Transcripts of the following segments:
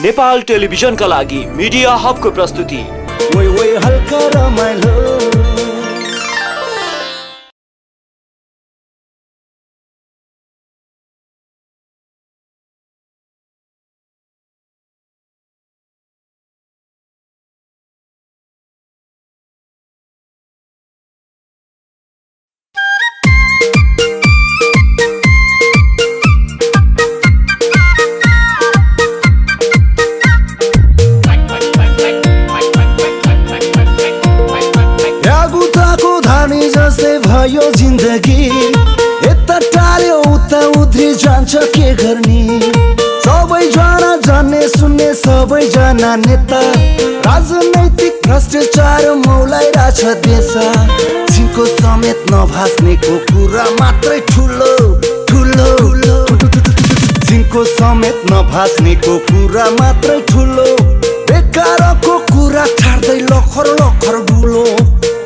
नेपाल टेलिभिजनका लागि मिडिया हबको प्रस्तुति। ओइ हल्का रमाइलो। भयो जिन्दगी यता टाल्यो उता उध्री जान्छ के गर्ने। सबैजना जान्ने सुन्ने सबैजना नेता, राजनैतिक भ्रष्टाचार मौलाइरहेछ देश। जिनको समेत नभास्नेको कुरा मात्रै ठुलो ठुलो, जिनको समेत नभास्नेको कुरा मात्रै ठुलो। बेकारको कुरा छाड्दै लखर लखर बुलो।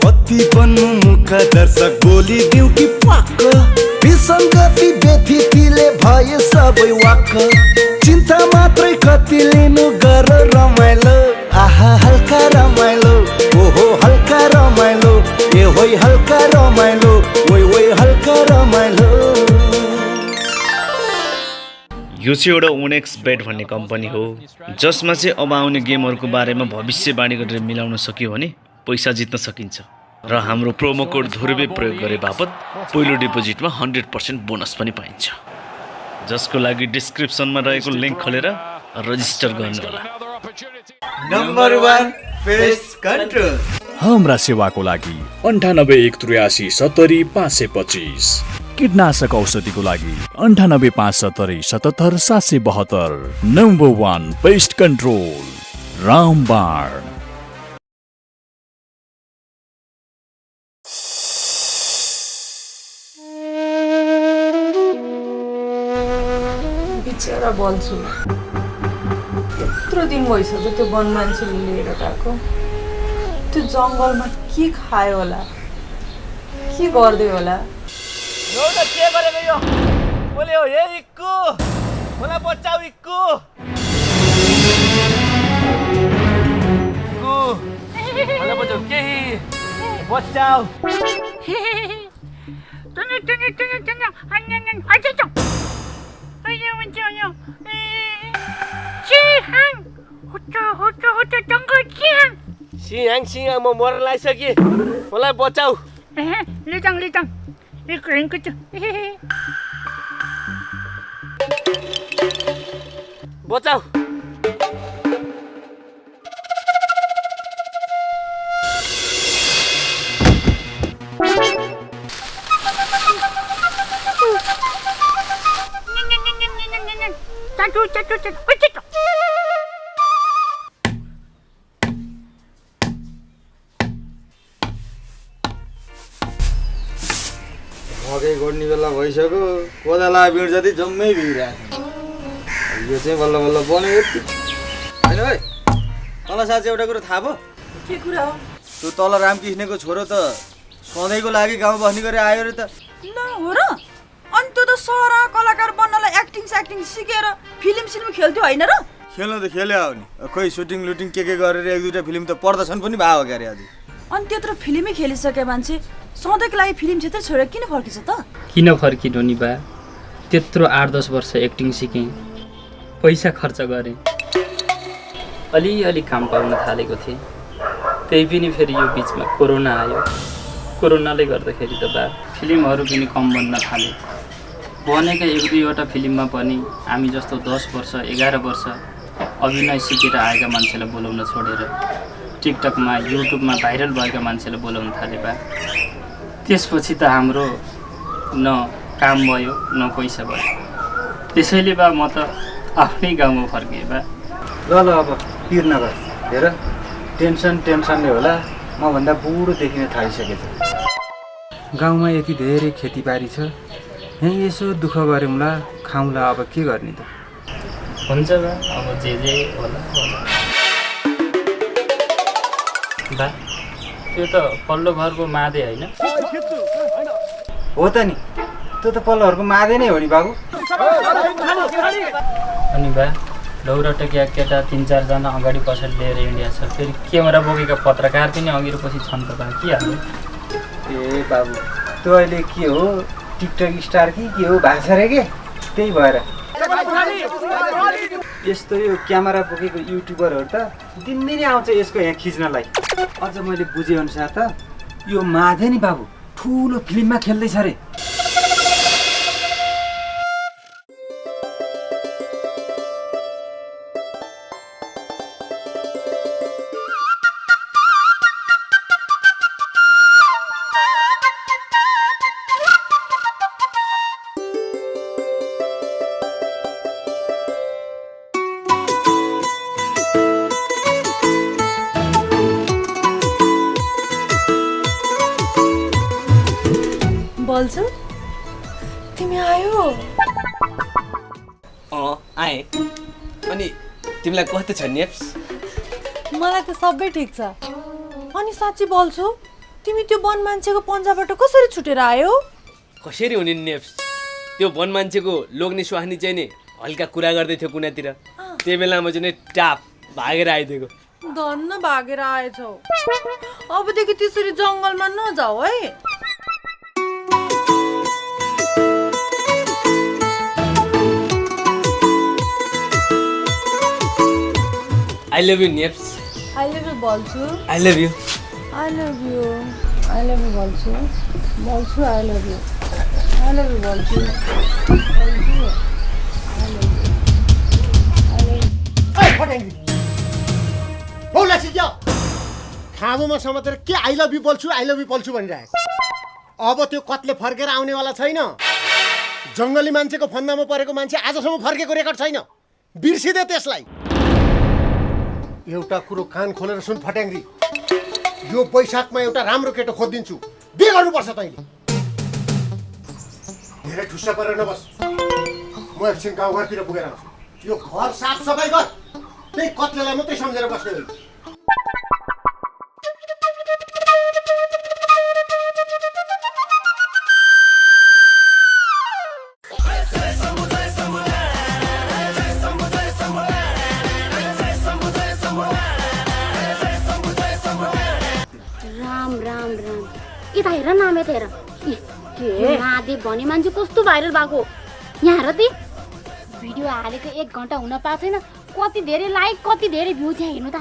कति बन्नु मुखा दर्शक बोलिदिउ कि पाक्क। विसङ्गति व्यथितिले भए सबै वाक्क। चिन्ता मात्रै कति लिनु गर रमाइलो। आहा हल्का रमाइलो, ओहो हल्का रमाइलो। ए होइ हल्का रमाइलो, ओइ हल्का रमाइलो। यो चाहिँ एउटा ओनेक्स बेट भन्ने कम्पनी हो, जसमा चाहिँ अब आउने गेमहरूको बारेमा भविष्यवाणी गरेर मिलाउन सक्यो भने पैसा जित्न सकिन्छ। र हाम्रो प्रोमो कोड धुर्वे प्रयोग गरे बापत पहिलो डिपोजिटमा 100% बोनस पनि पाइन्छ, जसको लागि डिस्क्रिप्सनमा रहेको लिङ्क खोलेर रजिस्टर गर्नुहोला। Number 1 paste control. हाम्रा सेवाको लागि 98 183 70 525। कीटनाशक औषधिको लागि 98 570 77 772। नम्बर 1 पेस्ट कन्ट्रोल रामबाण। बिचरा बोल्छु, यत्रो दिन भइसक्यो त्यो वन मान्छेले लिएर गएको। त्यो जङ्गलमा के खायो होला, के गर्दै होला। के गरेको यो? बोले हो, हे इक्कु, मलाई बचाऊ इक्कु। इक्कु, मलाई बचाऊ, केही बचाऊ। सिंह म मर्न लागिसके, मलाई बचाऊ। बचाऊ। मकै गोड्ने बेला भइसक्यो, कोदाला भिड जति जम्मै भिडिरहेको छ। यो चाहिँ बल्ल बल्ल बन्यो यति होइन है। तल साँच्चै एउटा कुरो थाहा भयो? के कुरा हो? त्यो तल रामकृष्णको छोरो त सधैँको लागि गाउँ बस्ने गरी आयो रे त। ल हो र? अनि त्यो त सहरा कलाकार बन्नलाई एक्टिङ सिकेर फिल्म खेल्थ्यो होइन र? खेल्नु त खेल्यो हो नि, खोइ सुटिङ लुटिङ के गरेर एक दुईवटा फिल्म त प्रदर्शन पनि भयो क्यारे आज। अनि त्यत्रो फिल्मै खेलिसके मान्छे सधैँको लागि फिल्म क्षेत्र छोडेर किन फर्किन्छ त? किन फर्किनु नि बा? त्यत्रो 8-10 वर्ष एक्टिङ सिकेँ, पैसा खर्च गरेँ, अलिअलि काम पाउन थालेको थिएँ। त्यही पनि फेरि यो बिचमा कोरोना आयो। कोरोनाले गर्दाखेरि त बा फिल्महरू पनि कम बन्न थाले। बनेका 1-2वटा फिल्ममा पनि हामी जस्तो 10 वर्ष 11 वर्ष अभिनय सिकेर आएका मान्छेलाई बोलाउन छोडेर टिकटकमा युट्युबमा भाइरल भएका मान्छेलाई बोलाउन थाले बा। त्यसपछि त हाम्रो न काम भयो न पैसा भयो। त्यसैले बा म त आफ्नै गाउँमा फर्केँ बा। ल अब पिर नगर, हेर टेन्सनले होला मभन्दा बुढो देखिन थालिसकेछ। गाउँमा यति धेरै खेतीबारी छ, यहीँ यसो दुःख गरौँला खाउँला, अब के गर्ने त? हुन्छ बा, अब जे होला बा। त्यो त पल्लो घरको मादे होइन? हो त नि, त्यो त पल्लो घरको मादे नै हो नि बाबु। अनि बा लौरा टकिया केटा 3-4 जना अगाडि पछाडि लिएर हिँडिया छ। फेरि क्यामेरा बोकेका पत्रकार पनि अघि र पछि छन् त बा के हाल्नु? ए बाबु त्यो अहिले के हो टिकटक स्टार कि के हो भाषा रे के त्यही भएर यस्तो यो क्यामेरा बोकेको युट्युबरहरू त दिनदिनै आउँछ यसको यहाँ खिच्नलाई। अझ मैले बुझेअनुसार त यो माधे नि बाबु ठुलो फिल्ममा खेल्दैछ अरे। बल्छु तिमी आयो? आए। अनि तिमीलाई कस्तो छ नेप्स? मलाई त सबै ठिक छ। अनि साँच्ची बल्छु तिमी त्यो वन मान्छेको पन्जाबाट कसरी छुटेर आयो? कसरी हुने नेप्स? त्यो वन मान्छेको लोग्ने सुहानी चाहिँ नि हल्का कुरा गर्दै थियो कुनातिर, त्यही बेलामा चाहिँ टाप भागेर आइदिएको। धन्न भागेर आएछौ। अबदेखि त्यसरी जङ्गलमा नजाऊ है। I love you neps. I love you बल्छु। I love you। I love you। I love you बल्छु। बल्छु I love you। I love you बल्छु। खाबोमा समातेर के आई लभ यु बोल्छु भनिरहेको। अब त्यो कतले फर्केर आउनेवाला छैन। जङ्गली मान्छेको फन्दामा परेको मान्छे आजसम्म फर्केको रेकर्ड छैन। बिर्सिदे त्यसलाई। एउटा कुरो कान खोलेर सुन फट्याङ्ग्री, यो वैशाखमा एउटा राम्रो केटो खोजिदिन्छु। बिहे गर्नुपर्छ तैँले। धेरै ठुस्सा परेर नबस। म एकछिन गाउँघरतिर पुगेर आउँछु। यो घर साफसफाइ गर। त्यही कत्लेलाई मात्रै सम्झेर बस्ने हो। यता हेर न आमे हेर महादेव भन्ने मान्छे कस्तो भाइरल भएको। यहाँ हेर ती भिडियो हालेको 1 घन्टा हुन पाएको छैन, कति धेरै लाइक कति धेरै भ्यू चाहिँ हेर्नु त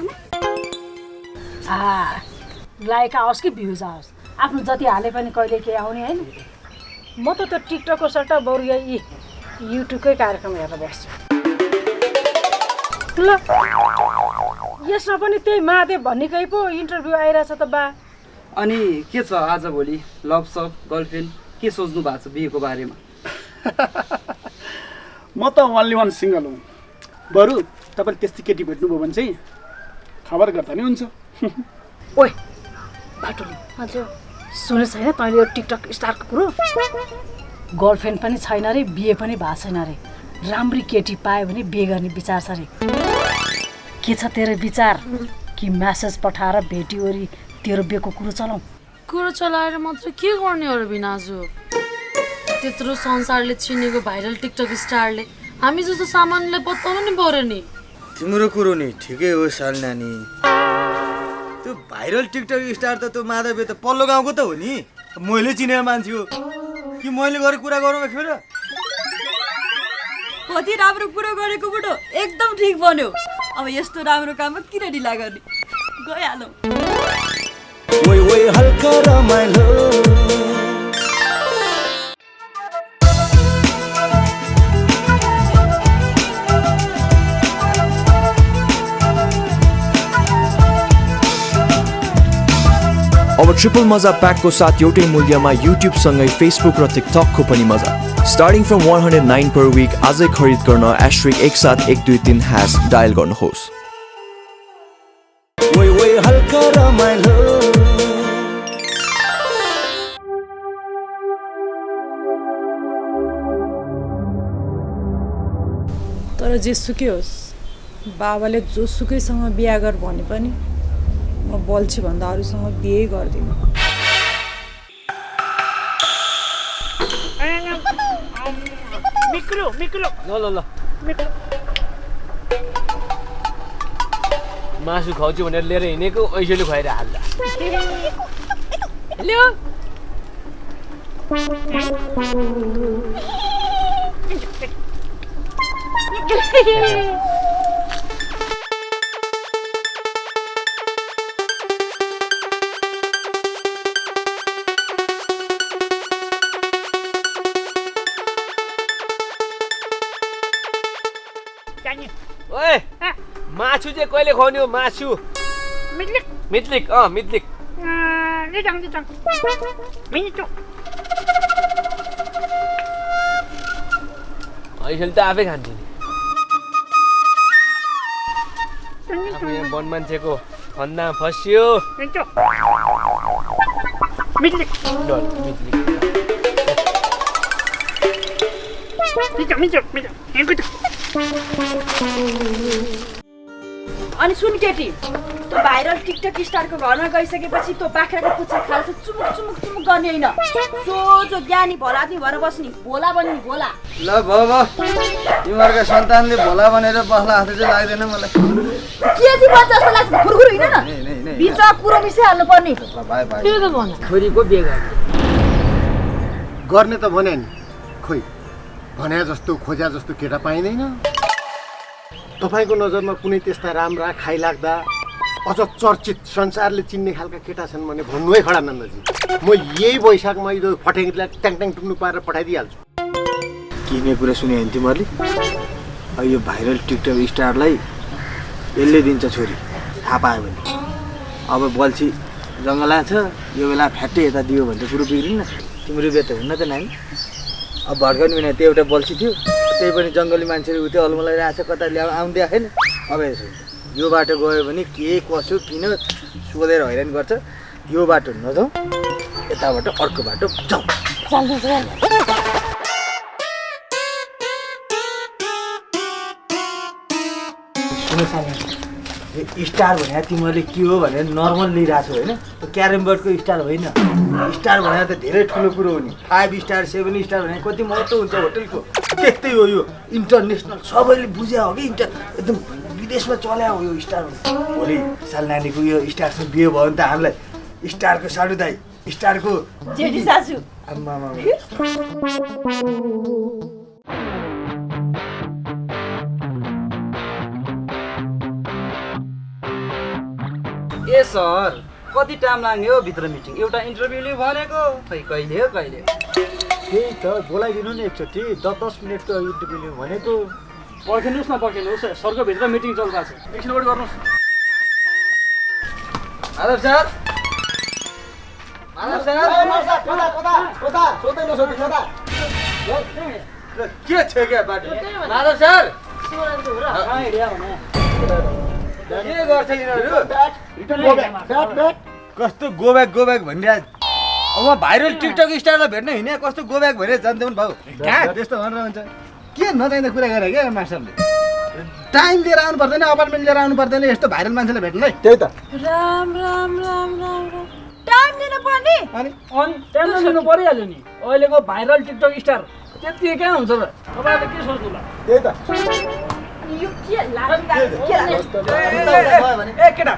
लाइक आओस् कि भ्युज आओस्, आफ्नो जति हाले पनि कहिले के आउने होइन। म त त्यो टिकटकको सट्टा बरु यही युट्युबकै कार्यक्रम हेरेर बस्छु। ल यसमा पनि त्यही महादेव भन्नेकै पो इन्टरभ्यू आइरहेछ त बा। अनि के छ आज भोलि लभ सप गर्लफ्रेन्ड के सोच्नु भएको छ बिहेको बारेमा? म त ओन्ली वान सिङ्गल हुँ। बरु तपाईँले त्यस्तै केटी भेट्नुभयो भने चाहिँ खबर गर्दा नि हुन्छ। ओइ बाटोली, हजुर सुने छैन तैँले यो टिकटक स्टारको कुरो? गर्लफ्रेन्ड पनि छैन रे, बिहे पनि भएको छैन रे। राम्री केटी पायो भने बिहे गर्ने विचार छ रे। के छ तेरो विचार? कि म्यासेज पठाएर भेटिवरी तेरो बिहेको कुरो चलाऊ? कुरो चलाएर मात्र के गर्ने हो र बिनाजु? त्यत्रो संसारले चिनेको भाइरल टिकटक स्टारले हामी जस्तो सामान्यलाई बताउनु नि पर्यो नि। तिम्रो कुरो नि ठिकै हो साल नानी। त्यो भाइरल टिकटक स्टार त त्यो माधव त पल्लो गाउँको त हो नि। मैले चिनेको मान्छे हो कि मैले गरेर कुरा गरौँ एकखेर? कति राम्रो कुरो गरेको बुढो, एकदम ठिक भन्यो। अब यस्तो राम्रो काममा किन ढिला गर्ने, गइहालौँ। ओइ ओइ हल्का रमाइलो। अब ट्रिपल मजा प्याकको साथ एउटै मूल्यमा युट्युब सँगै फेसबुक र टिकटकको पनि मजा। स्टार्टिङ फ्रम 109 per week आजै खरिद गर्न *17123# डायल गर्नुहोस्। ओइ ओइ हल्का रमाइलो। तर जेसुकै होस्, बाबाले जोसुकैसँग बिहा गर भने पनि म बल्छी भन्दा अरूसँग बिहे गर्दिनँ। मिक्रो मिक्रो ल ल ल मासु खुवाउँछु भनेर लिएर हिँडेको ऐसोले खुवाएर हाल्दा ल्याउ ओए मासु चाहिँ कहिले खुवाउने हो मासु मितलिक मितलिक मितलिक ऐसोले त आफै खान्थ्यो नि आफू यहाँ वन मान्छेको फन्दा फस्यो मितलिक अनि सुन केटी त्यो भाइरल टिकटक स्टारको घरमा गइसकेपछि त्यो बाख्राको पुच्छर खाएर चुमुक चुमुक चुमुक गर्ने होइन सोझो ज्ञानी भोलादमी भएर बस्ने भोला बन्ने भोला ल भयो तिमीहरूका सन्तानले भोला बनेर बस्ला जस्तो चाहिँ लाग्दैन मलाई के चाहिँ भन्छ जस्तो लाग्छ खुरखुर होइन न बिच कुरो मिसाइहाल्नु पर्ने छोरीको बिहे गर्ने त भने नि खोइ भने जस्तो खोज्या जस्तो केटा पाइँदैन तपाईँको नजरमा कुनै त्यस्ता राम्रा खाइलाग्दा अझ चर्चित संसारले चिन्ने खालका केटा छन् भने भन्नु है खडानन्दजी म यही वैशाखमा यो फटेङ्ग्रीलाई ट्याङ टुक्नु पारेर पठाइदिइहाल्छु किने कुरा सुने होइन तिमीहरूले अब यो भाइरल टिकटक स्टारलाई यसले दिन्छ छोरी थाहा पायो भने अब बल्छी जङ्गला छ यो बेला फ्याट्टै यता दियो भने त कुरो बिग्रिन्न तिम्रो बिहे त हुन्न त नानी अब भड्काउने भने त्यो एउटा बल्छी थियो त्यही पनि जङ्गली मान्छेले उ त्यो अल्मलाइरहेको छ कता ल्याउ आउनु दिएको छैन अब यसो यो बाटो गयो भने के कसो किन सोधेर हैरान गर्छ यो बाटो नजाउँ यताबाट अर्को बाटो जाउँ स्टार भने तिमीहरूले के हो भनेर नर्मल लिइरहेको छौ होइन त्यो क्यारम बोर्डको स्टार होइन स्टार भने त धेरै ठुलो कुरो हो नि 5 स्टार 7 स्टार भने कति महत्त्व हुन्छ होटलको त्यस्तै हो यो इन्टरनेसनल सबैले बुझ्या हो कि एकदम विदेशमा चल्या हो यो स्टार भोलि साल नानीको यो स्टारसँग बिहे भयो भने त हामीलाई स्टारको साडु दाइ स्टारको जेठी सासु आम्मा ए सर कति टाइम लाग्ने हो भित्र मिटिङ एउटा इन्टरभ्यूले भनेको खै कहिले हो कहिले त्यही त बोलाइदिनु नि एकचोटि 10 मिनटको इन्टरभ्यू भनेको पर्खिनुहोस् न पर्खिनुहोस् सरको भित्र मिटिङ चलिरहेको छ एकछिन वेट गर्नुहोस् माधव सर के छ क्या बाटो माधव सर के गर्छ यिनीहरू कस्तो गोब्याक भनिरहेको अब भाइरल टिकटक स्टारलाई भेट्न हिँडे कस्तो गोब्याक भएर जान्थ्यौ नि भाउ कहाँ त्यस्तो भनेर हुन्छ के नचाहिँदा कुरा गरे क्या मास्टरले टाइम लिएर आउनु पर्दैन अपार्टमेन्ट लिएर आउनु पर्दैन यस्तो भाइरल मान्छेलाई भेट्नु है त्यही त राम टाइम लिनु पर्ने अनि टाइम लिनु परिहाल्यो नि अहिलेको भाइरल टिकटक स्टार त्यति कहाँ हुन्छ र तपाईँले के सोच्नु ल त्यही त यो के लाग्छ ए केटा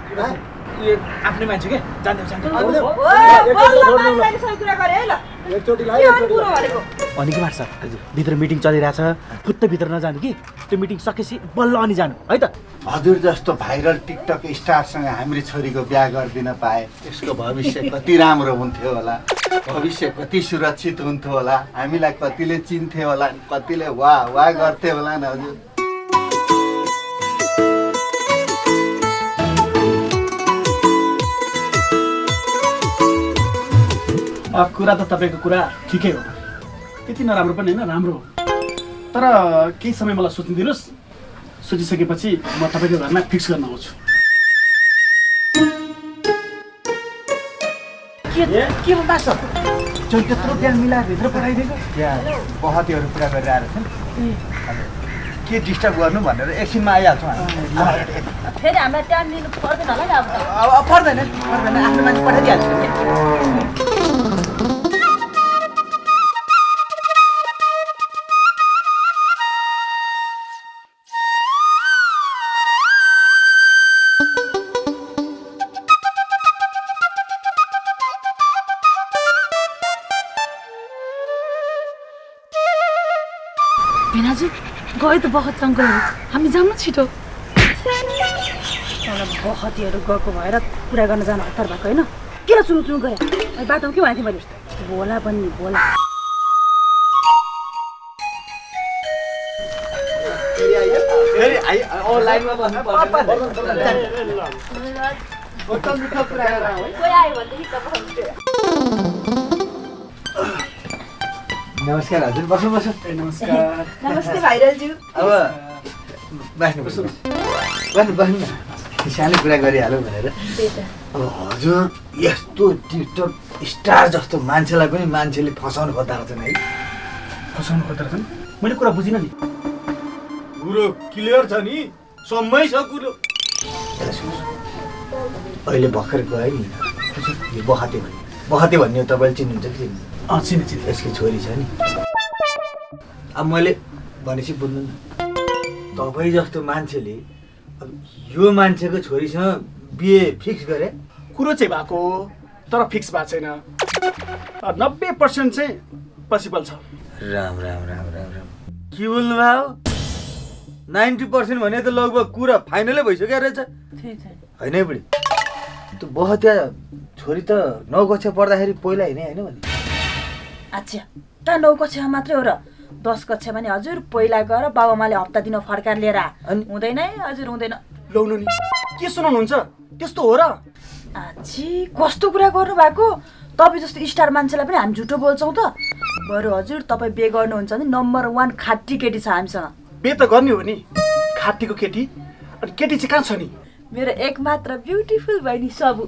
आफ्नै मान्छे के जान्दै अनि के मार्छ भित्र मिटिङ चलिरहेछ फुत्त भित्र नजानु कि त्यो मिटिङ सकेपछि बल्ल अनि जानु है त हजुर जस्तो भाइरल टिकटक स्टारसँग हाम्रो छोरीको बिहा गरिदिन पाए यसको भविष्य कति राम्रो हुन्थ्यो होला भविष्य कति सुरक्षित हुन्थ्यो होला हामीलाई कतिले चिन्थे होला कतिले वाह गर्थे होला नि हजुर कुरा त तपाईँको कुरा ठिकै हो त्यति नराम्रो पनि होइन राम्रो हो तर केही समय मलाई सोच्नु दिनुहोस् सोचिसकेपछि म तपाईँको घरमा फिक्स गर्न आउँछु के भन्दा त्यत्रो त्यहाँ मिलाएर भित्र पठाइदिएको त्यहाँ बहतीहरू पुरा गरिरहेको छन् के डिस्टर्ब गर्नु भनेर एकछिनमा आइहाल्छौँ फेरि हामीलाई टाइम लिनु पर्दैन होला नि अब पर्दैन आफ्नो मान्छे पठाइदिइहाल्छु भिनाजु गयो त बखत अङ्कल हामी जाऊँ न छिटो बखतीहरू गएको भएर कुरा गर्न जानु हतार भएको होइन किन चुनु चुनु गयो बाटोमा के भनेको थिएँ मैले बोला बन्नी बोला नमस्कार हजुर बस्नु बस्नु नमस्कार नमस्ते भाइरलज्यू अब बस्नु बस्नु बस्नु सानो कुरा गरिहालौँ भनेर अब हजुर यस्तो टिकटक स्टार जस्तो मान्छेलाई पनि मान्छेले फसाउनु खोज्दा रहेछन् है फसाउनु खोज्दा रहेछन् मैले कुरा बुझिनँ नि कुरो क्लियर छ नि सम्मै छ कुरो अहिले भर्खर गयो नि यो बखते भन्ने तपाईँले चिन्नुहुन्छ कि चिन्नुहुन्छ चिने यसको छोरी छ नि अब मैले भनेपछि बुझ्नु न तपाईँ जस्तो मान्छेले अब यो मान्छेको छोरीसँग बिहे फिक्स गरे कुरो चाहिँ भएको तर फिक्स भएको छैन 90% चाहिँ पोसिबल छ राम राम राम राम राम के बोल्नु भयो 90% भने त लगभग कुरा फाइनलै भइसक्यो रहेछ होइन बुढी त्यो बहत्या छोरी त 9 कक्षा पढ्दाखेरि पहिला होइन भने अच्छा त 9 कक्षामा मात्रै हो र 10 कक्षा भने हजुर पहिला गएर बाबामाले हप्ता दिन फर्काएर लिएर हुँदैन है हजुर हुँदैन लौनु नि के सुनाउनुहुन्छ त्यस्तो हो र आछि कस्तो कुरा गर्नु भएको तपाईँ जस्तो स्टार मान्छेलाई पनि हामी झुटो बोल्छौँ त बरु हजुर तपाईँ बिहे गर्नुहुन्छ भने नम्बर 1 खाटी केटी छ हामीसँग बे त गर्ने हो नि खाटीको केटी अनि केटी चाहिँ कहाँ छ नि मेरो एकमात्र ब्युटिफुल बहिनी सबु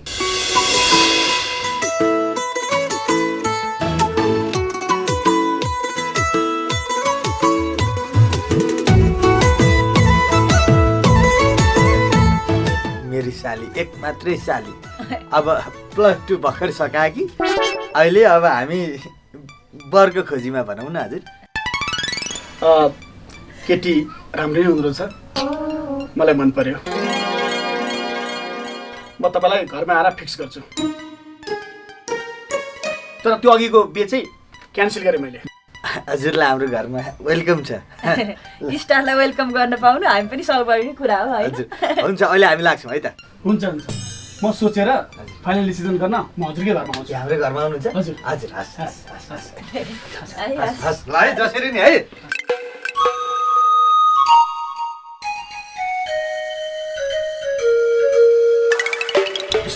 मेरी साली एक मात्रै साली अब +2 भर्खर सकाए कि अहिले अब हामी वर्ग खोजीमा भनौँ न हजुर केटी राम्रै हुँदो रहेछ मलाई मन पर्यो म तपाईँलाई घरमा आएर फिक्स गर्छु तर त्यो अघिको बिहे चाहिँ क्यान्सल गरेँ मैले हजुरलाई हाम्रो घरमा वेलकम छ स्टारलाई वेलकम गर्न पाउनु हामी पनि सौभाग्यकै कुरा हो हजुर हुन्छ अहिले हामी लाग्छौँ है त हुन्छ हुन्छ म सोचेर फाइनल डिसिजन गर्न म हजुरकै घरमा आउँछु हाम्रै घरमा आउनुहुन्छ हजुर हजुर हस् हस् हस् हस् ल है जसरी नि है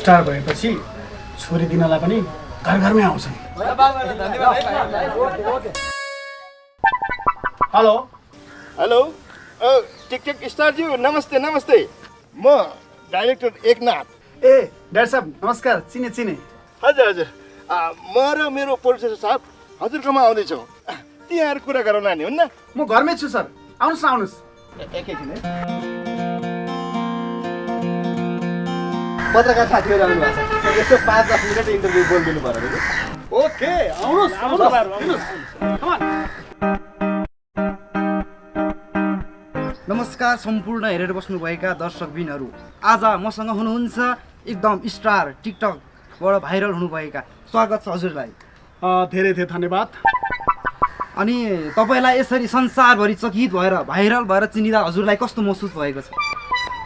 स्टार भएपछि छोरी दिनलाई पनि घर घरमै आउँछन् हेलो हेलो टिकटक स्टारज्यू नमस्ते नमस्ते म डाइरेक्टर एकनाथ ए डाक्टर साहब नमस्कार चिने हजुर हजुर म र मेरो प्रोड्युसर साहब हजुरकोमा आउँदैछौँ त्यहाँहरू कुरा गरौँ नानी हुन्न म घरमै छु सर आउनुहोस् न आउनुहोस् एकैछिन है पत्रकार साथीहरू आउनु भएको छ यसो 5-10 मिनट इन्टरभ्यू बोलिदिनु पर्यो ओके आउनुहोस् नमस्कार सम्पूर्ण हेरेर बस्नुभएका दर्शकबिनहरू आज मसँग हुनुहुन्छ एकदम स्टार टिकटकबाट भाइरल हुनुभएका स्वागत छ हजुरलाई धेरै धेरै धन्यवाद अनि तपाईँलाई यसरी संसारभरि चकित भएर भाइरल भएर चिनिँदा हजुरलाई कस्तो महसुस भएको छ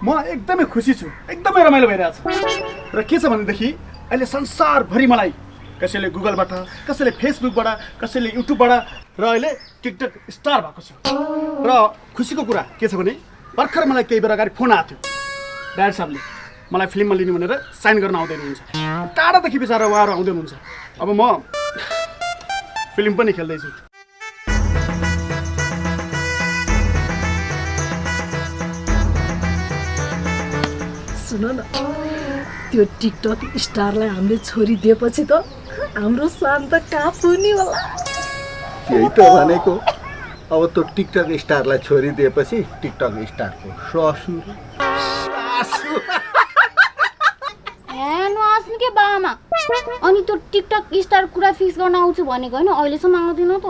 म एकदमै खुसी छु एकदमै रमाइलो भइरहेछ र के छ भनेदेखि अहिले संसारभरि मलाई कसैले गुगलबाट कसैले फेसबुकबाट कसैले युट्युबबाट र अहिले टिकटक स्टार भएको छु र खुसीको कुरा के छ भने भर्खर मलाई केही बेर अगाडि फोन आएको थियो डाइरेक्टर साहबले मलाई फिल्ममा लिनु भनेर साइन गर्न आउँदै हुनुहुन्छ टाढादेखि बिचरा उहाँहरू आउँदै हुनुहुन्छ अब म फिल्म पनि खेल्दैछु सुन न त्यो टिकटक स्टारलाई हामीले छोरी दिएपछि त हाम्रो सान त काफु नि होला यही त भनेको अब त्यो टिकटक स्टारलाई छोरी दिएपछि टिकटक स्टारको ससुर नआस्नु के बामा अनि त्यो टिकटक स्टार कुरा फिक्स गर्न आउँछु भनेको होइन अहिलेसम्म आउँदैन त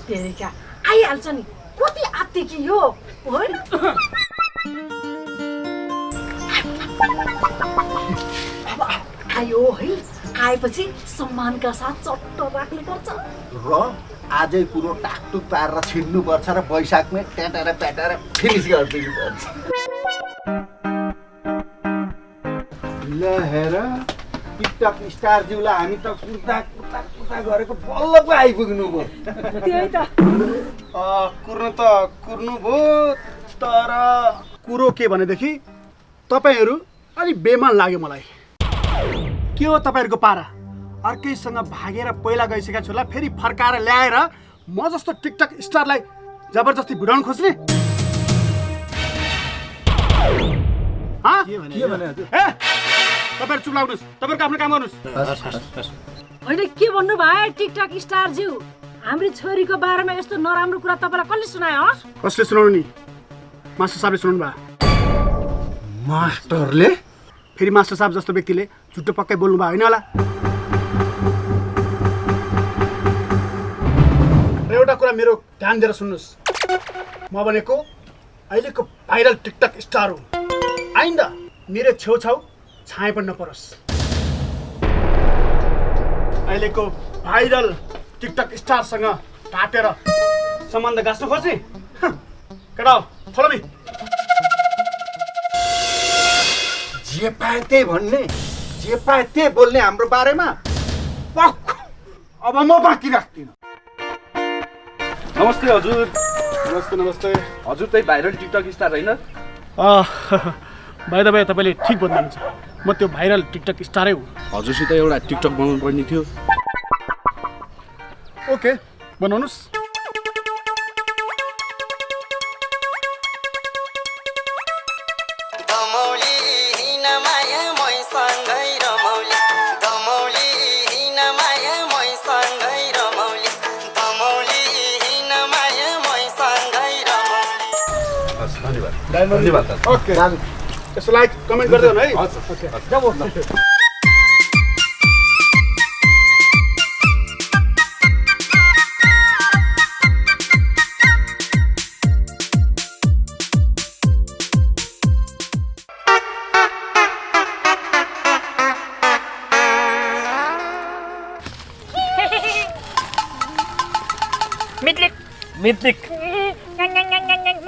तेरिका आइहाल्छ नि कति आत्ते कि यो होइन आयो है आएपछि सम्मानका साथ चट्ट राख्नुपर्छ र आजै कुरो टाकटुक पारेर छिन्नुपर्छ र वैशाखमै ट्याटाएर प्याटाएर फिनिस गरिदिनु पर्छ। ल हेर टिकटक स्टार ज्यूलाई हामी त कुर्दा कुर्दा कुर्दा गरेको बल्ल पो आइपुग्नु भयो। त्यही त कुर्नु भयो तर कुरो के भनेदेखि तपाईँहरू अलि बेमान लाग्यो मलाई। के हो तपाईँहरूको पारा? अर्कैसँग भागेर पहिला गइसकेका छोरा फेरि फर्काएर ल्याएर म जस्तो टिकटक स्टारलाई जबरजस्ती भिडाउन खोज्ने? तपाईँहरू चुप लाग्नुहोस्, तपाईँहरूको आफ्नो काम गर्नुहोस्। होइन के भन्नु भयो टिकटक स्टार ज्यू? हाम्रो छोरीको बारेमा यस्तो नराम्रो कुरा तपाईँलाई कसले सुनायो? कसले सुनाउनु नि? मास्टर साहबले सुनाउनु भयो। मास्टरले? फेरि मास्टर साहब जस्तो व्यक्तिले झुटो पक्कै बोल्नु भयो होइन होला? र एउटा कुरा मेरो ध्यान दिएर सुन्नुहोस्, म भनेको अहिलेको भाइरल टिकटक स्टार हो। आइन्दा मेरो छेउछाउ छाया पनि नपरोस्। अहिलेको भाइरल टिकटक स्टारसँग ढाँटेर सम्बन्ध गाँच्न खोज्ने केटा हो, फलो मी। जे पाए त्यही भन्ने, जे पाए त्यही बोल्ने हाम्रो बारेमा अब म बाँकी राख्दिनँ। नमस्ते हजुर। नमस्ते नमस्ते हजुर, त्यही भाइरल टिकटक स्टार होइन? भाइ तपाईँ तपाईँले ठिक भन्नुहुन्छ, म त्यो भाइरल टिकटक स्टारै हो। हजुरसित एउटा टिकटक बनाउनु पर्ने थियो। ओके बनाउनुहोस्। धन्यवाद। ओके यसो लाइक कमेन्ट गर्दै हुनु है। मित्लिक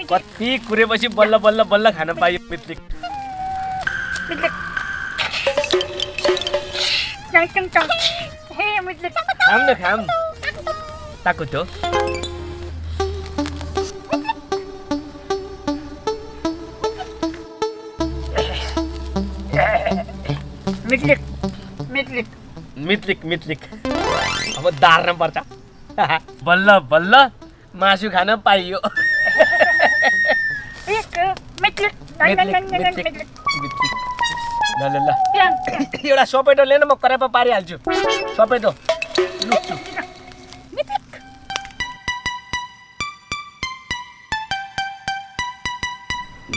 कति कुरेपछि बल्ल बल्ल बल्ल खान पाइयो मित्लिक। खाम न खाम ताको त्यो मित्लिक मित्लिक मित्लिक मित्लिक अब दार्न पर्छ। बल्ल बल्ल मासु खान पाइयो। एउटा सपेटो लिएन, म करापा पारिहाल्छु। सपेटो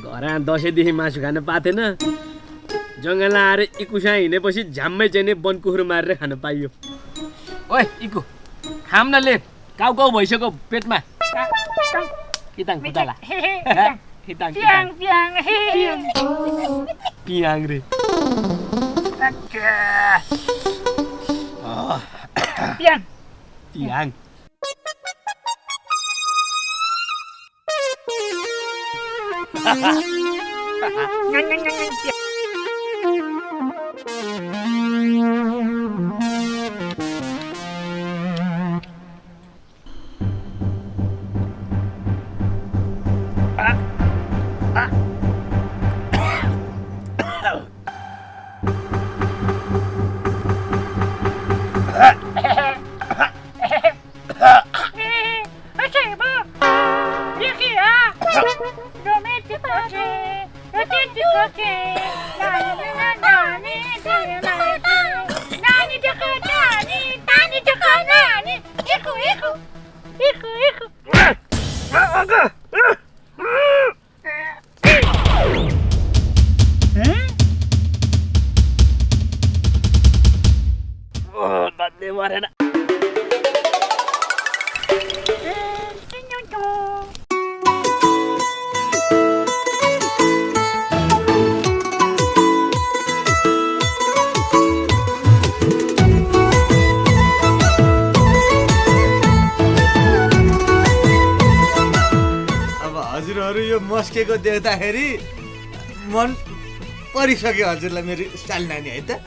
घर दसैँदेखि मासु खान पाथेन, जङ्गल आएर इकुसा हिँडेपछि झ्याम्मै चाहिँ बनकुखुरो मारेर खान पाइयो। ओए इकु खाम न, ले काउ काउ भइसक्यो पेटमा। किताङ खुताला पियाङ रे। पियाङ मरेन। नाचेको देख्दाखेरि मन परिसक्यो हजुरलाई मेरो स्टाइल नानी है त।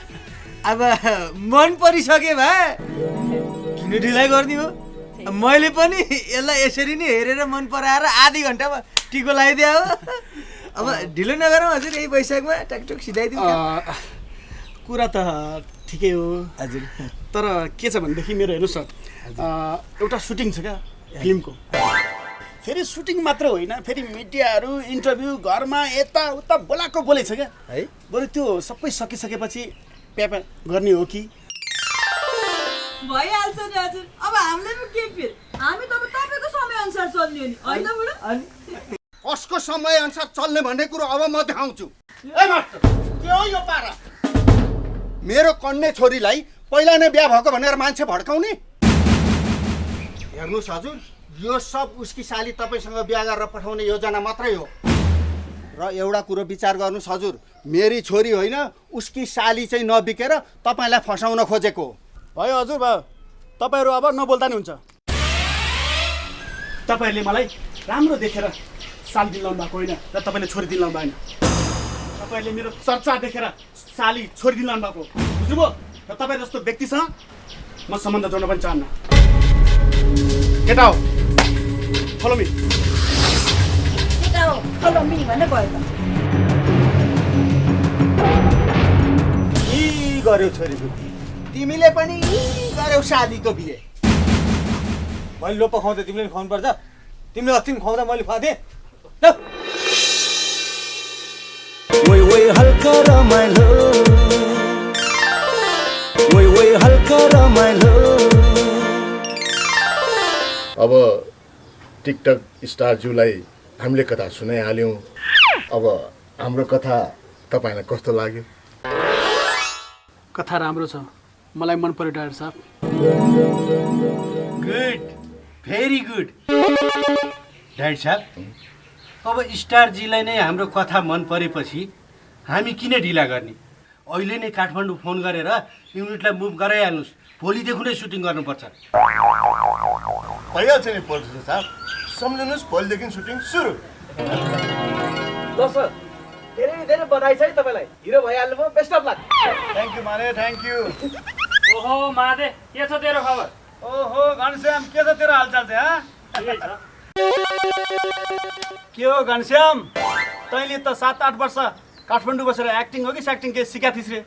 अब मन परिसक्यो भए किन ढिलाइ गर्ने हो? मैले पनि यसलाई यसरी नै हेरेर मन पराएर आधी घन्टामा टिको लगाइदिए हो। अब ढिलो नगरौँ हजुर, यही वैशाखमा टाकटुक सिधाइदिउँ। कुरा त ठिकै हो हजुर, तर के छ भनेदेखि मेरो हेर्नुहोस् न, एउटा सुटिङ छ क्या फिल्मको। फेरि सुटिङ मात्र होइन, फेरि मिडियाहरू इन्टरभ्यू घरमा यताउता बोलाएको बोलै छ क्या है। बरु त्यो सबै सकिसकेपछि प्यापा गर्ने हो कि? भइहाल्छ नि हजुर। अब हामीले पनि के फेरि, हामी त अब तपाईँको समयअनुसार चल्ने हो नि, होइन बुढो? कसको समयअनुसार चल्ने भन्ने कुरो अब म देखाउँछु। ए मास्टर, के हो यो पारा? मेरो कन्ने छोरीलाई पहिला नै बिहा भएको भनेर मान्छे भड्काउने? हेर्नुहोस् हजुर, यो सब उसकी साली तपाईँसँग बिहा गरेर पठाउने योजना मात्रै हो। र एउटा कुरो विचार गर्नुहोस् हजुर, मेरी छोरी होइन उसकी साली चाहिँ नबिकेर तपाईँलाई फसाउन खोजेको। भयो हजुर, भयो। तपाईँहरू अब नबोल्दा नि हुन्छ। तपाईँहरूले मलाई राम्रो देखेर साली दिन लाउनु भएको होइन र तपाईँले छोरी दिन लाउनु भएन। तपाईँहरूले मेरो चर्चा देखेर साली छोरी दिन लाउनु भएको, बुझ्नुभयो? र तपाईँ जस्तो व्यक्तिसँग म सम्बन्ध जोड्न पनि चाहन्न। केटा हो, फलो मी। केटा हो, फलो मी भन्ने भयो त। यी गर्यो छोरीको बिहे, तिमीले पनि गर्यौ सालीको बिहे। मैले लोप खुवाउँदा तिमीले खुवाउनु पर्छ? तिमीले अस्ति खुवाउँदा मैले खुवाएको थिएँ? ओइ ओइ हल्का रमाइलो, ओइ ओइ हल्का रमाइलो। अब टिकटक स्टारज्यूलाई हामीले कथा सुनाइहाल्यौँ। अब हाम्रो कथा तपाईँलाई कस्तो लाग्यो? कथा राम्रो छ, मलाई मन पर्यो डाक्टर साहब। Good, very good. डाक्टर साहब, अब स्टारजीलाई नै हाम्रो कथा मन परेपछि हामी किन ढिला गर्ने? अहिले नै काठमाडौँ फोन गरेर युनिटलाई मुभ गराइहाल्नुहोस्। भोलिदेखि नै सुटिङ गर्नुपर्छ। भइहाल्छ नि प्रोड्युसर साहब, सम्झिनुहोस् भोलिदेखि सुटिङ सुरु। ल सर, धेरै धेरै बधाई छ है तपाईँलाई, हिरो भइहाल्नु भयो। Best of lock. Thank you माने, थ्याङ्क यू। ओहो महादे, के छ तेरो खबर? ओहो घनश्याम, के छ तेरो हालचाल चाहिँ? के हो घनश्याम, तैँले त 7-8 वर्ष काठमाडौँ बसेर एक्टिङ हो कि स्याक्टिङ के सिका थिइस् रे?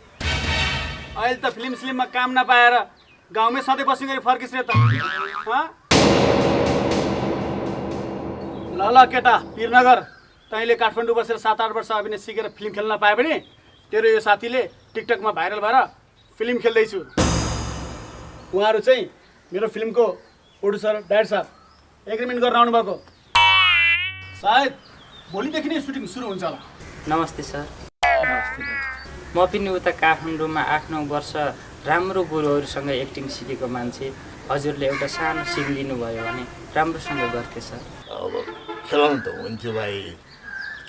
अहिले त फिल्ममा काम नपाएर गाउँमै सधैँ बसी गरी फर्किस् रे त? ल ल केटा वीरनगर, तैँले काठमाडौँ बसेर 7-8 वर्ष अभिनय सिकेर फिल्म खेल्न पाए भने तेरो यो साथीले टिकटकमा भाइरल भएर फिल्म खेल्दैछु। उहाँहरू चाहिँ मेरो फिल्मको प्रोड्युसर डाक्टर साहब एग्रिमेन्ट गरेर आउनुभएको। सायद भोलिदेखि नै सुटिङ सुरु हुन्छ होला। नमस्ते सर। म पनि उता काठमाडौँमा 8-9 वर्ष राम्रो गुरुहरूसँग एक्टिङ सिकेको मान्छे। हजुरले एउटा सानो सिक दिनुभयो भने राम्रोसँग गर्थेँ सर। अब खेलाउनु त हुन्थ्यो भाइ,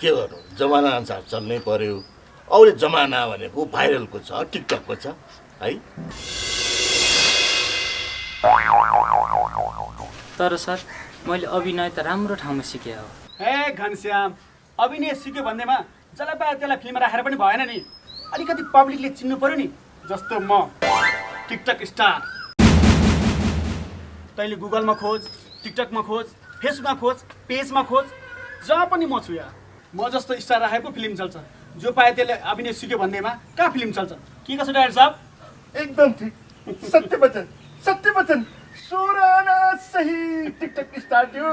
के गर्नु, जमाना अनुसार चल्नै पर्यो। अहिले जमाना भनेको भाइरलको छ, टिकटकको छ है। तर सर मैले अभिनय त राम्रो ठाउँमा सिकेँ हो। हे घनश्याम, अभिनय सिक्यो भन्दैमा जसलाई पायो त्यसलाई फिल्ममा राखेर पनि भएन नि। अलिकति पब्लिकले चिन्नु पर्यो नि। जस्तो म टिकटक स्टार, तैँले गुगलमा खोज, टिकटकमा खोज, फेसबुकमा खोज, पेजमा खोज, जहाँ पनि म छु यार। म जस्तो स्टार राखेको फिल्म चल्छ। जो पाए त्यसले अभिनय सिक्यो भन्दैमा कहाँ फिल्म चल्छ? के कसो डाक्टर साहब? एकदम ठिक, सत्य वचन, सत्य वचन। सोराना सही, टिकटक स्टार थियो,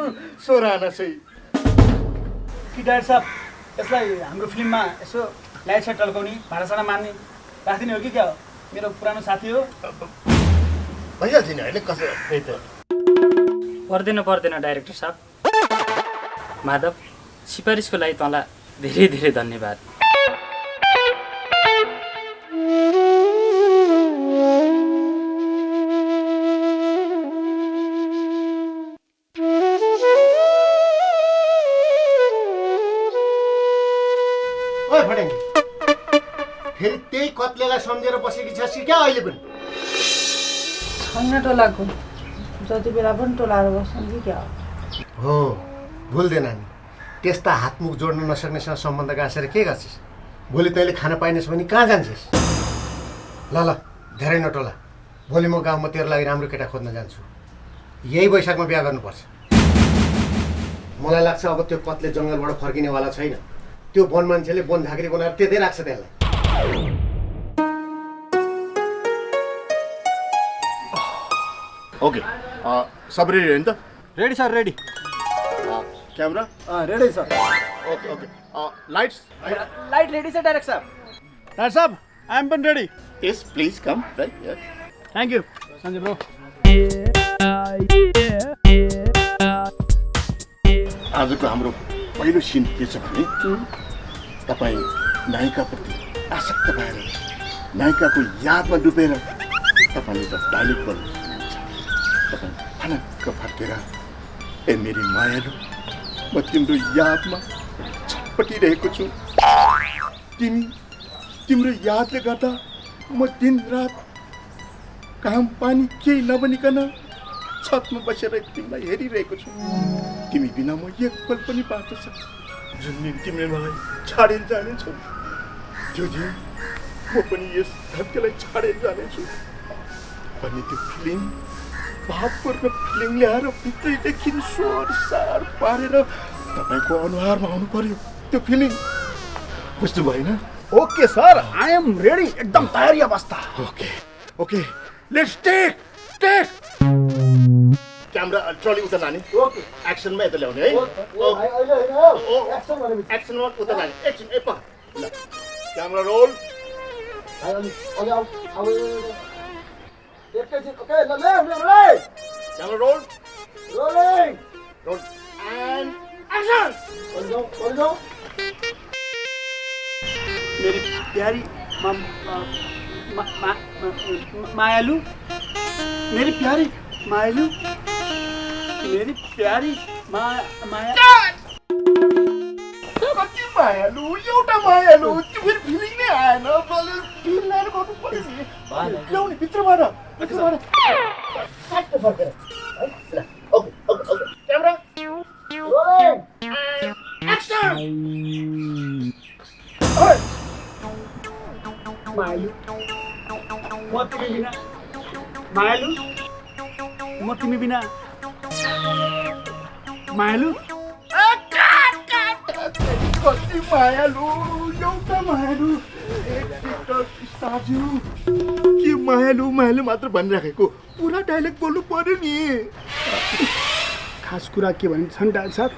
सोराना सही। कि डाक्टर साहब, यसलाई हाम्रो फिल्ममा यसो लाइट साइट टल्काउने, भाडासाडा मान्ने राखिदिने हो कि क्या हो? मेरो पुरानो साथी हो। भइहाल्छ नि होइन, कसो त्यही त। पर्दैन डाइरेक्टर साहब। माधव, सिफारिसको लागि तँलाई धेरै धेरै धन्यवाद। फेरि त्यही कत्लेलाई सम्झेर बसेकी छ क्या अहिले पनि? छैन टोलाको, जति बेला पनि टोलाएर बस्छन् कि क्या हो? भुल्दैन नि, त्यस्ता हातमुख जोड्न नसक्नेसँग सम्बन्ध गाँसेर के गर्छिस्? भोलि तैँले खान पाइनेस् भने कहाँ जान्छस्? ल ल धेरै नटोला, भोलि म गाउँमा तेरो लागि राम्रो केटा खोज्न जान्छु। यही वैशाखमा बिहा गर्नुपर्छ। मलाई लाग्छ अब त्यो कत्ले जङ्गलबाट फर्किनेवाला छैन। त्यो वन मान्छेले वन झाँक्री बनाएर त्यतै राख्छ त्यसलाई। ओके सब रेडी हो नि त? Ready sir, ready. Camera ready sir. Okay okay lights light ready छ डाइरेक्ट साहब। डाइरेक्ट साहब आई एम पनि रेडी। Yes please come right. Thank you Sanjay bro. आजको हाम्रो पहिलो सिन के छ भने तपाईँ नायिकाप्रति आसक्त भएर नायिकाको यादमा डुबेर तपाईँले त डाइलेक्ट बोल्नुहुन्छ। तपाईँ फनक्क फर्केर ए मेरी मायालु म तिम्रो यादमा छटपटिरहेको छु। तिम्रो यादले गर्दा म दिनरात काम पानी केही नबनिकन छतमा बसेर तिमीलाई हेरिरहेको छु। तिमी बिना म एक पल पनि बाँच्न सक्छ। जुन दिन तिमीले मलाई छाडेर जानेछौ त्यो दिन म पनि यस धरतीलाई छाडेर जानेछु भन्ने त्यो फिलिङ, भावपूर्ण फिलिङ ल्याएर भित्रैदेखि स्वर सार पारेर तपाईँको अनुहारमा आउनु पर्यो त्यो फिलिङ। बुझ्नु भएन? Okay sir, I am ready, एकदम तयारी अवस्था। Okay okay let's take camera trolley उता लाने। ओके एक्सनमा यता ल्याउने है। एक्सनमा उता लाने। एकछिन ए पक ल camera roll. Camera roll roll and action. मेरी प्यारी मायालु, मेरी प्यारी मायालु, मेरी प्यारी माया कति मायालु, एउटा मायालु, त्यो फेरि फिलिङ नै आएन। फिलिङ ल्याएर गर्नु पर्यो नि। ल्याउने भित्रबाट सट्ट फर्केर okay okay okay camera rolling action. मायालु म तिमी बिना, मायालु म तिमी बिना, मायालु कति मायालु, एउटा मायालु। के मायालु मायालु मात्र भनिराखेको, पुरा डाइलेक्ट बोल्नु पर्यो नि। खास कुरा के भन्छन् डाइल साहब,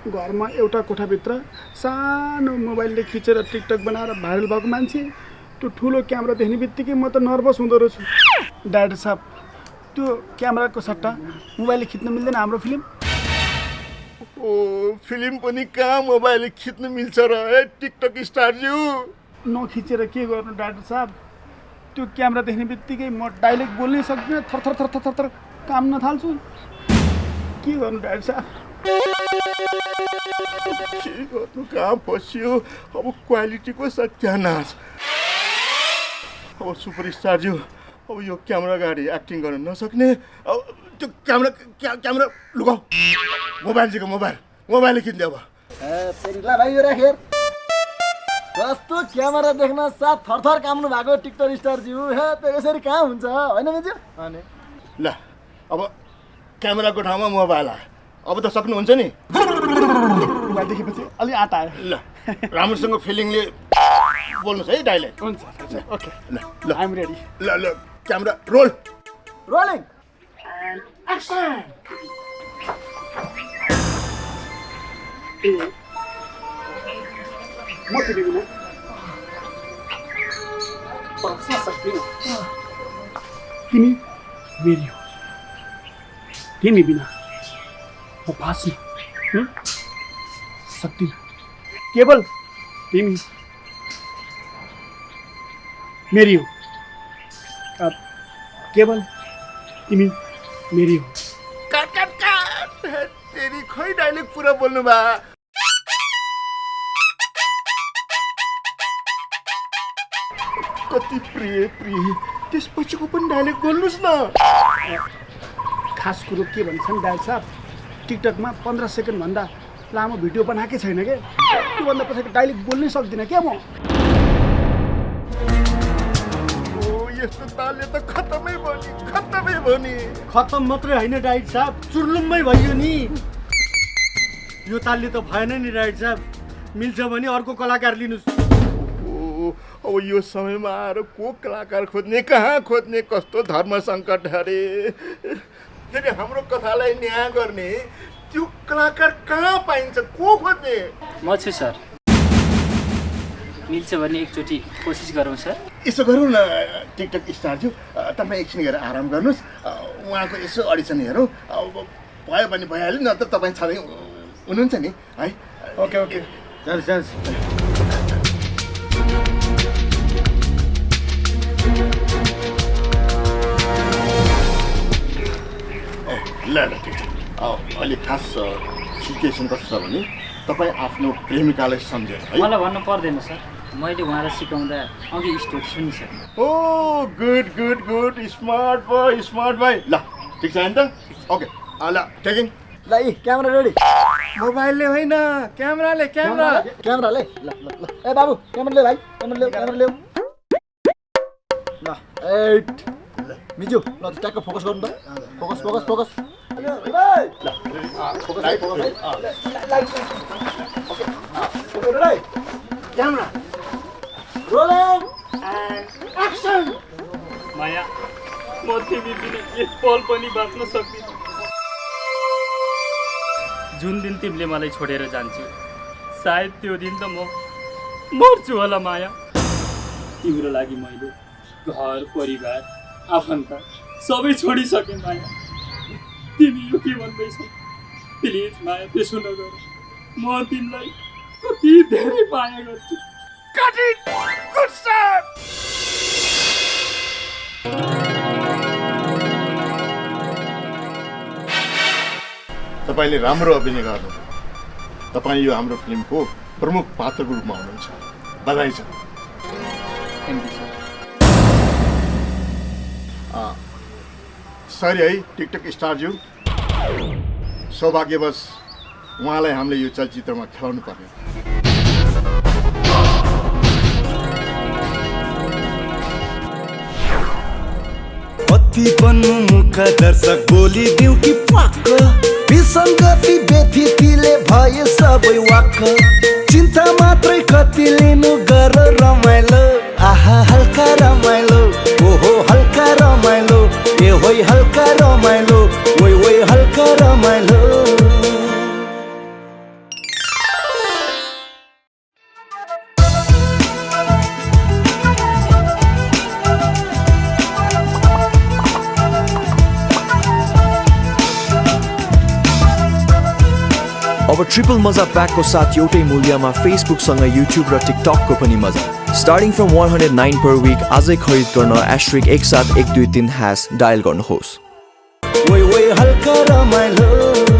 घरमा एउटा कोठाभित्र सानो मोबाइलले खिचेर टिकटक बनाएर भाइरल भएको मान्छे त्यो ठुलो क्यामेरा देख्ने बित्तिकै म त नर्भस हुँदो रहेछु। डाइरेक्टर साहब त्यो क्यामेराको सट्टा मोबाइलले खिच्न मिल्दैन हाम्रो फिल्म? ओ फिल्म पनि कहाँ मोबाइलले खिच्न मिल्छ र टिकटक स्टारज्यू? नखिचेर के गर्नु डाइरेक्टर साहब, त्यो क्यामेरा देख्ने बित्तिकै म डाइलेक्ट बोल्नै सक्दिनँ, थर थर थर थर थर काम्न थाल्छु। के गर्नु डाइरेक्टर साहब? के गर्नु, कहाँ फस्यो अब, क्वालिटीको सत्यानाश। अब सुपरस्टारज्यू अब यो क्यामेरा अगाडि एक्टिङ गर्न नसक्ने, अब त्यो क्यामेरा लुगाऊ, मोबाइल चाहिँ मोबाइलले खिच्ने। अब पेरिला भाइ यो राखेर कस्तो क्यामेरा देख्न साथ थरथर काम्नु भएको टिकटक स्टारज्यू। हे त्यो यसरी कहाँ हुन्छ होइन मिन्जु? ल अब क्यामेराको ठाउँमा मोबाइल आयो, अब त सक्नुहुन्छ नि। मोबाइल देखेपछि अलि आँट आयो। ल राम्रोसँग फिलिङले बोल्नुहोस् है डाइलेक्ट। हुन्छ ओके ल ल आइ एम रेडी। ल ल क्यामेरा रोल रोलिङ एक्सन। म तिमी बिना बस्न सक्दिनँ, तिमी मेरी हो, तिमी बिना म बाँच्न सक्दिनँ। केवल तिमी मेरी हो, केवल तिमी मेरी हो। काट काट काट, तेरी खोइ डाइलेक्ट पुरा बोल्नु बा। कति प्रिय त्यसपछिको पनि डाइलेक्ट बोल्नुहोस् न। खास कुरो के भन्छन् डाइल साहब, टिकटकमा 15 सेकेन्डभन्दा लामो भिडियो बनाएकै छैन के त्योभन्दा पछाडि डाइलेक्ट बोल्नै सक्दिनँ क्या म यस्तो तालले त खत्तमै भयो नि खत्तम मात्रै होइन डाइट साहब चुर्लुम्मै भयो नि यो तालले त भएन नि डाइट साहब मिल्छ भने अर्को कलाकार लिनुहोस् अब यो समयमा आएर को कलाकार खोज्ने कहाँ खोज्ने कस्तो धर्म सङ्कट अरे फेरि हाम्रो कथालाई न्याय गर्ने त्यो कलाकार कहाँ पाइन्छ को खोज्ने म छु सर मिल्छ भने एकचोटि कोसिस गरौँ सर यसो गरौँ न टिकटक स्टारज्यू तपाईँ एकछिन गरेर आराम गर्नुहोस् उहाँको यसो अडिसन हेरौँ भयो भने भइहाल्यो न त तपाईँ छँदै हुनुहुन्छ नि है ओके ओके चल्छ ल अहिले खास सिचुएसन कस्तो छ भने तपाईँ आफ्नो प्रेमिकालाई सम्झेर है मलाई भन्नु पर्दैन सर मैले उहाँलाई सिकाउँदा अघि स्टोरी सुनिसकेँ ओ गुड स्मार्ट बोय ल ठिक छ नि त ओके ल टेकिङ ल यी क्यामेरा रेडी मोबाइलले होइन क्यामेराले क्यामेराले ल ए बाबु क्यामेरा ले भाइ क्यामेरा ल्याऊ ल 8 मिजु ल ट्याक्क फोकस गर्नु त focus camera rolling and action माया म तिमी बिना एक पल पनि बाँच्न सक्दिनँ जुन दिन तिमीले मलाई छोडेर जान्छौ सायद त्यो दिन त म मर्छु होला माया तिम्रो लागि मैले घर परिवार आफन्त सबै छोडिसकेँ माया तिमी यो के भन्दैछौ प्लिज माया त्यसो नगर म तिमीलाई कति धेरै माया गर्छु Cut it! Good start! तपाईँले राम्रो अभिनय गर्नुभयो तपाईँ यो हाम्रो फिल्मको प्रमुख पात्रको रूपमा हुनुहुन्छ बधाई छ सरी है टिकटक स्टारज्यू सौभाग्यवश उहाँलाई हामीले यो चलचित्रमा खेलाउनु पर्ने कति बन्नु मुख दर्शक बोलिदिउ कि पक्क विसङ्गति व्यथितिले भए सबै वाक्क चिन्ता मात्रै कति लिनु गर रमाइलो आहा हल्का रमाइलो ओहो हल्का रमाइलो ए होइ हल्का रमाइलो ओइ हल्का रमाइलो अब ट्रिपल मजा प्याकको साथ एउटै मूल्यमा फेसबुकसँग युट्युब र टिकटकको पनि मजा स्टार्टिङ फ्रम 109 per week आजै खरिद गर्न *17123# डायल गर्नुहोस् ओइ हल्का रमाइलो